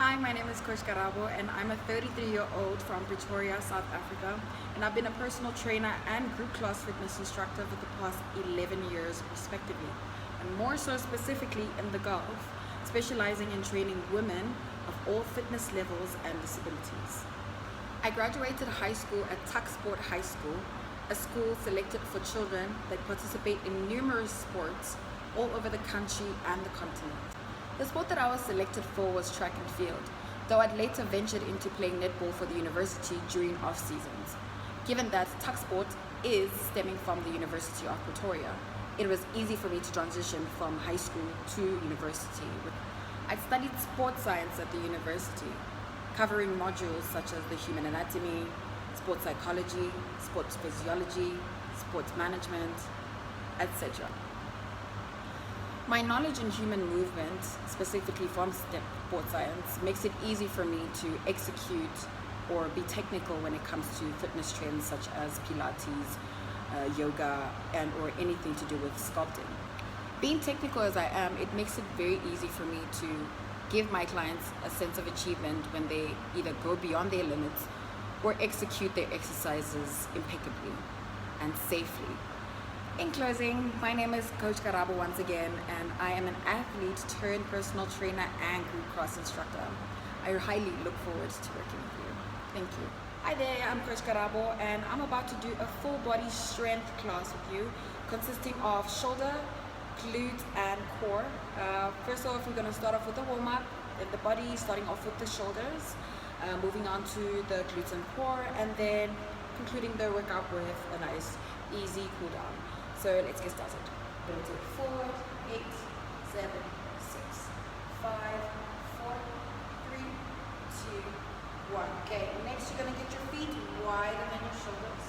Hi, my name is Coach Karabo and I'm a 33-year-old from Pretoria, South Africa, and I've been a personal trainer and group class fitness instructor for the past 11 years respectively, and more so specifically in the Gulf, specializing in training women of all fitness levels and disabilities. I graduated high school at Tucksport High School, a school selected for children that participate in numerous sports all over the country and the continent. The sport that I was selected for was track and field, though I'd later ventured into playing netball for the university during off seasons. Given that Tucksport is stemming from the University of Pretoria, it was easy for me to transition from high school to university. I studied sports science at the university, covering modules such as the human anatomy, sports psychology, sports physiology, sports management, etc. My knowledge in human movement, specifically from sports science, makes it easy for me to execute or be technical when it comes to fitness trends such as Pilates, yoga, and or anything to do with sculpting. Being technical as I am, it makes it very easy for me to give my clients a sense of achievement when they either go beyond their limits or execute their exercises impeccably and safely. In closing, my name is Coach Karabo once again, and I am an athlete turned personal trainer and group class instructor. I highly look forward to working with you. Thank you. Hi there, I'm Coach Karabo, and I'm about to do a full body strength class with you, consisting of shoulder, glute, and core. First off, we're going to start off with a warm-up in the body, starting off with the shoulders, moving on to the glutes and core, and then concluding the workout with a nice, easy cool down. So let's get started. We're going to take 4, 8, 7, 6, 5, 4, 3, 2, 1. Okay, next you're going to get your feet wider than your shoulders.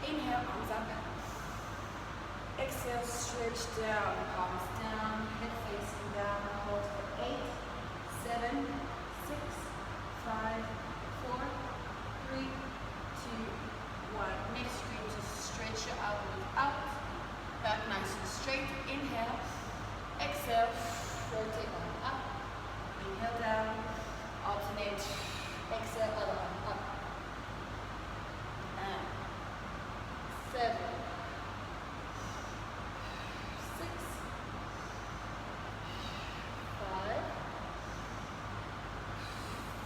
Inhale, arms up. Exhale, stretch down, palms down, head facing down. Hold for 8, 7, 6, 5, 4, 3, 2, 1. Next you're going to stretch your elbows out. Back nice and straight. Inhale. Exhale. Rotate one up. Inhale down. Alternate. Exhale. Other one up. And 7, 6, 5,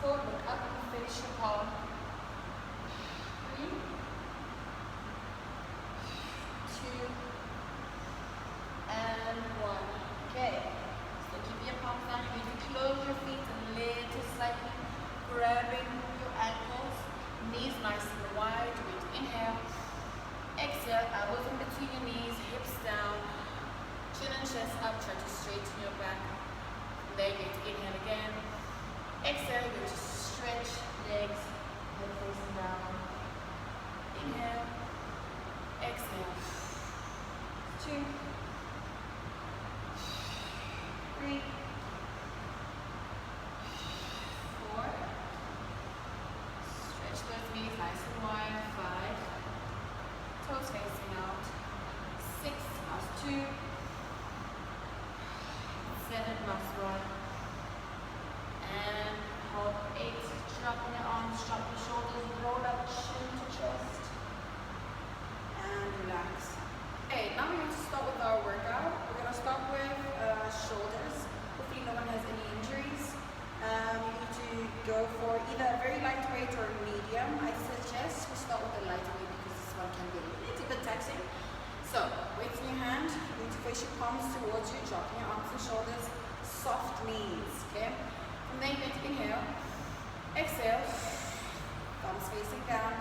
4. Look up and finish your palm. 3, 2, and 1. Okay, so keep your palms down. You need to close your feet and little slightly grabbing your ankles, knees nice and wide. You're going to inhale, exhale, elbows in between your knees, hips down, chin and chest up. Try to straighten your back. From there, you're going to inhale again, exhale. You're going to stretch legs, head facing down. Inhale, exhale. 2, 3, 4, stretch those knees nice and wide. 5, toes facing out. 6, last 2, 7, last 1, and hold 8. Drop your arms, drop your shoulders, roll up chin to chest, and relax. Okay, now we're going to start with our workout. We're going to start with shoulders. Hopefully no one has any injuries. You need to go for either a very lightweight or medium. I suggest we start with a lightweight because this one can be a little bit taxing. So, weights in your hand. You need to face your palms towards you, dropping your arms and shoulders. Soft knees, okay? From there, you're going to inhale. Exhale. Thumbs facing down,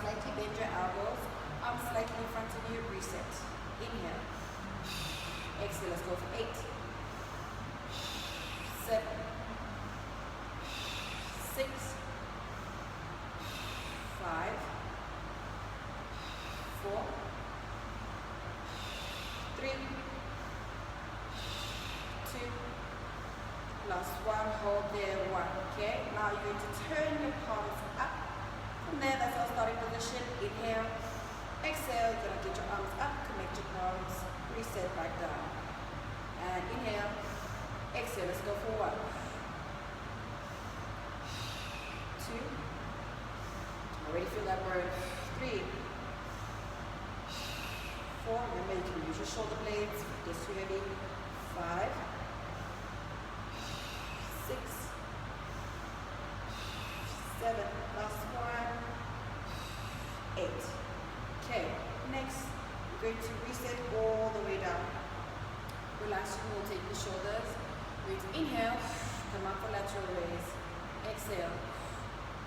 slightly bend your elbows. Arms slightly in front of you, reset. Inhale. Exhale, let's go for 8, 7, 6, 5, 4, 3, 2, last one, hold there, 1. Okay, now you're going to turn your palms up. From there, that's our starting position. Inhale. Exhale, you're going to get your arms up, connect your palms, reset back down. And inhale, exhale, let's go for 1, burn. 3, 4, remember you can use your shoulder blades if they're too heavy. 5, 6, 7, last one, 8. Okay, next we're going to reset all the way down. Relax, you will take the shoulders. We're going to inhale, come up for lateral raise. Exhale,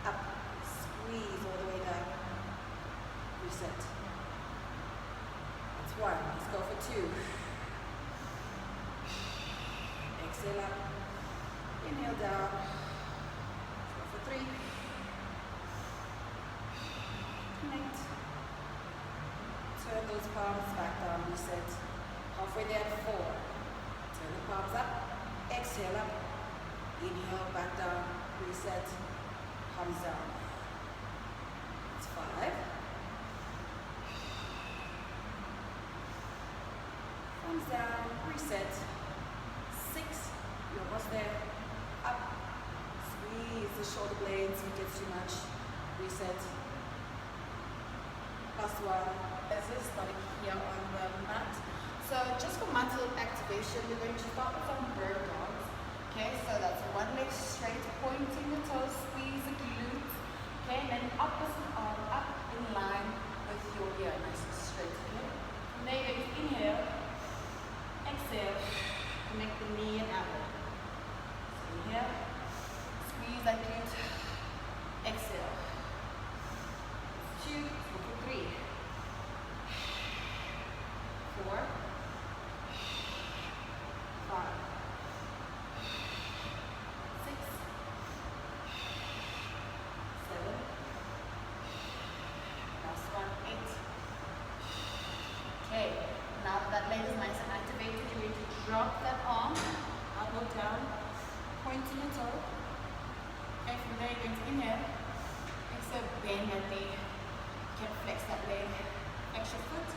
up, squeeze all the way down. Reset. That's 1. Let's go for 2. Exhale up. Inhale down. Let's go for 3. Connect. Turn those palms back down. Reset. Halfway there at 4. Turn the palms up. Exhale up. Inhale back down. Reset. Palms down. It's 5. Palms down. Reset. 6. You're almost there. Up. Squeeze the shoulder blades if it gets too much. Reset. Last one. This is starting here on the mat. So just for muscle activation, we're going to start with some bird dogs. Okay, so that's one leg straight, pointing the toes, squeeze the glutes. Okay, and then opposite arm up in line with your ear, nice and straight. Okay, and then you're going to inhale, exhale, connect the knee and elbow. So inhale, squeeze that glute, exhale. 2, 3, 4, 5, 6, 7, last one, 8. Okay, now that leg is nice and activated, you're going to drop that arm, elbow down, pointing your toe. Okay, from there you're going to inhale, exhale, bend that knee, you can flex that leg, flex your foot.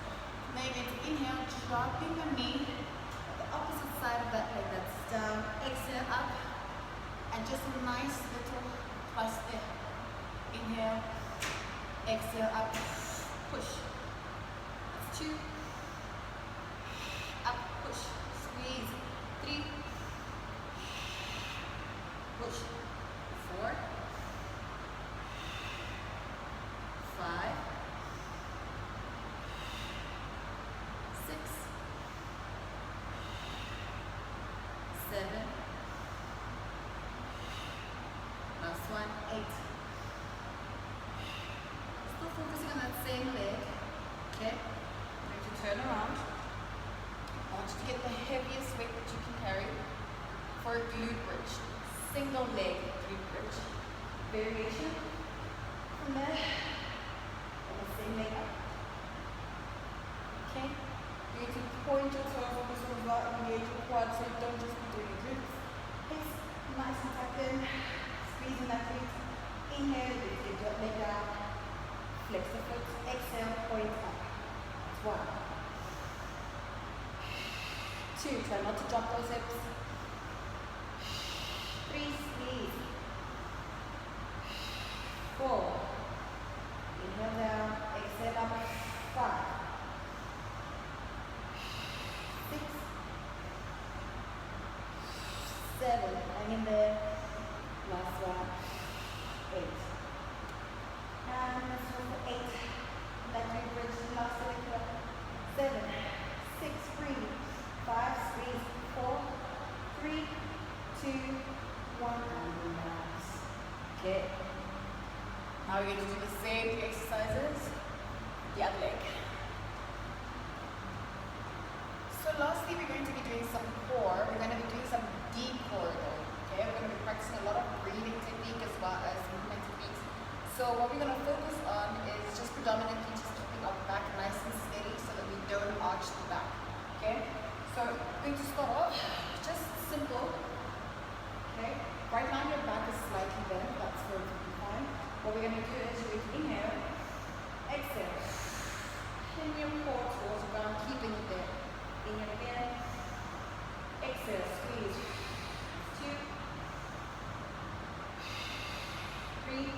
Then you're going to inhale, dropping the knee at the opposite side of that leg, that's down. Exhale up, and just a nice little thrust there. Inhale, exhale up, push. That's 2. Up, push, squeeze. 3, push. 4, 5, 6, 7, last one, 8. Still focusing on that same leg. Okay, I'm going to turn around. I want you to get the heaviest weight that you can carry for a glute bridge. Single leg glute bridge. Variation from there, and the same leg up. Okay. You need to point your toe, focus on the engage your quad, so you don't just be doing your glutes. Hips nice and tucked in, squeezing that glute. Inhale, lift your leg down, flex the foot, exhale, point up. That's 1. 2, try not to drop those hips. 3, squeeze. 4, inhale down, exhale up. 5, 6, 7, hang in there. Last one, 8. And let's go for 8. Let me bridge the last leg up. 7, 6, breathe. 5, squeeze. 4, 3, 2, 1, and relax. Okay. Now we're going to do the same exercises, the other leg. So lastly, we're going to be doing some core. We're going to be doing some deep core though. Okay, we're going to be practicing a lot of breathing technique as well as movement techniques. So what we're going to focus on is just predominantly just keeping our back nice and steady so that we don't arch the back. Okay, so we're going to start off just simple. Okay, right now your back is slightly bent. That's perfectly fine. What we're going to do is we're going to inhale, exhale, pin your core towards the ground, keeping it there. Inhale again, exhale, squeeze. 2, 3, 4,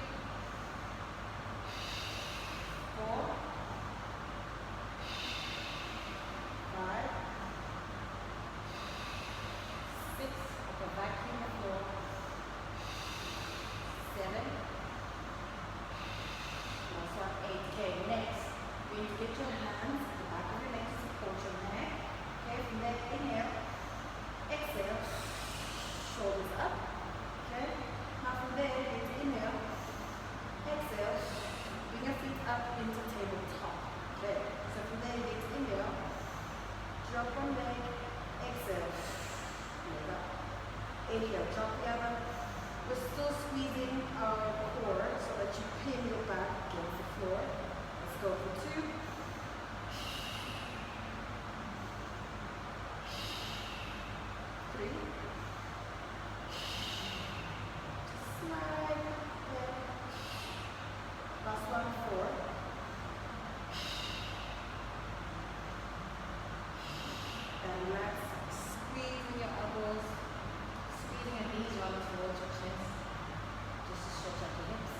side. Okay. Last one, 4. And relax. Squeezing your elbows, squeezing your knees rather towards your chest. Just to stretch out your hips.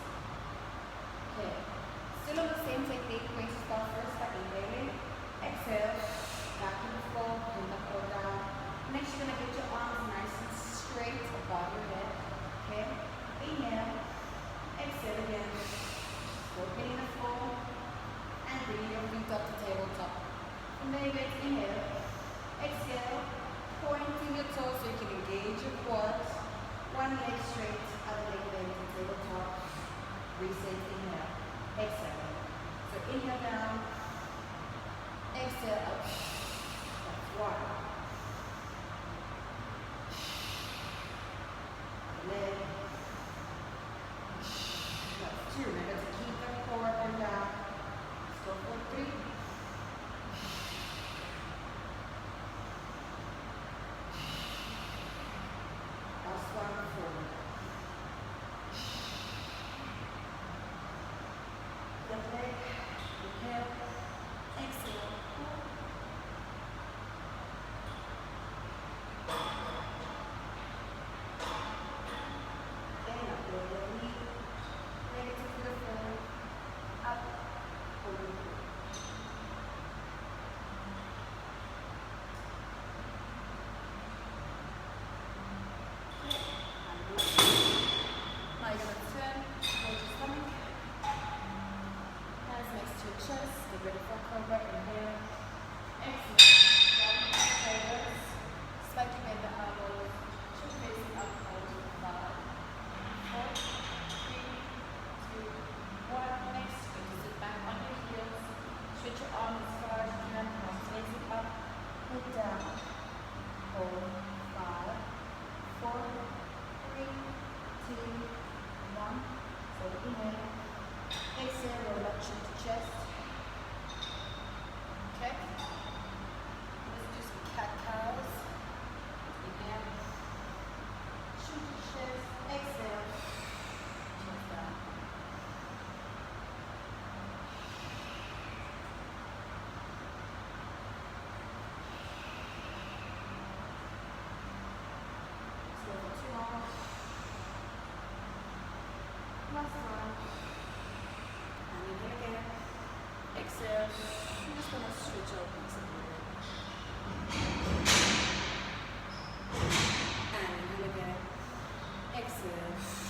Okay. Still on the same technique, going to start first by inhaling. Exhale. Back to the floor, bring the core down. Next, you're going to get your arms nice and straight above your head. Okay? Inhale. Exhale again. Opening the floor. And bringing your feet up to tabletop. From there, you get inhale. Exhale. Pointing your toes so you can engage your quads. One leg straight, other leg bent to tabletop. Reset, inhale. Exhale. So inhale down. Exhale up. That's 1. Leg. That's 2. Remember to keep the core up and down. Let's go for 3. Last one, 4. Left leg. Inhale. Exhale. Chest, get ready for cobra, inhale, exhale, shoulders, slightly bend the elbows, should facing up, hold to the 5, 4, 3, 2, 1, next, going to sit back on your heels, switch your arms as far as you can, arms facing up, put down, hold, 5, 4, 3, 2, 1, so inhale, exhale, roll up, chin to chest. Okay? Let's do some cat-cows. Inhale. Chin to chest. Exhale. Chest down. Let's go for 2 more. Last one. And inhale again. Exhale. I'm just going to switch open some more. And inhale again. Exhale.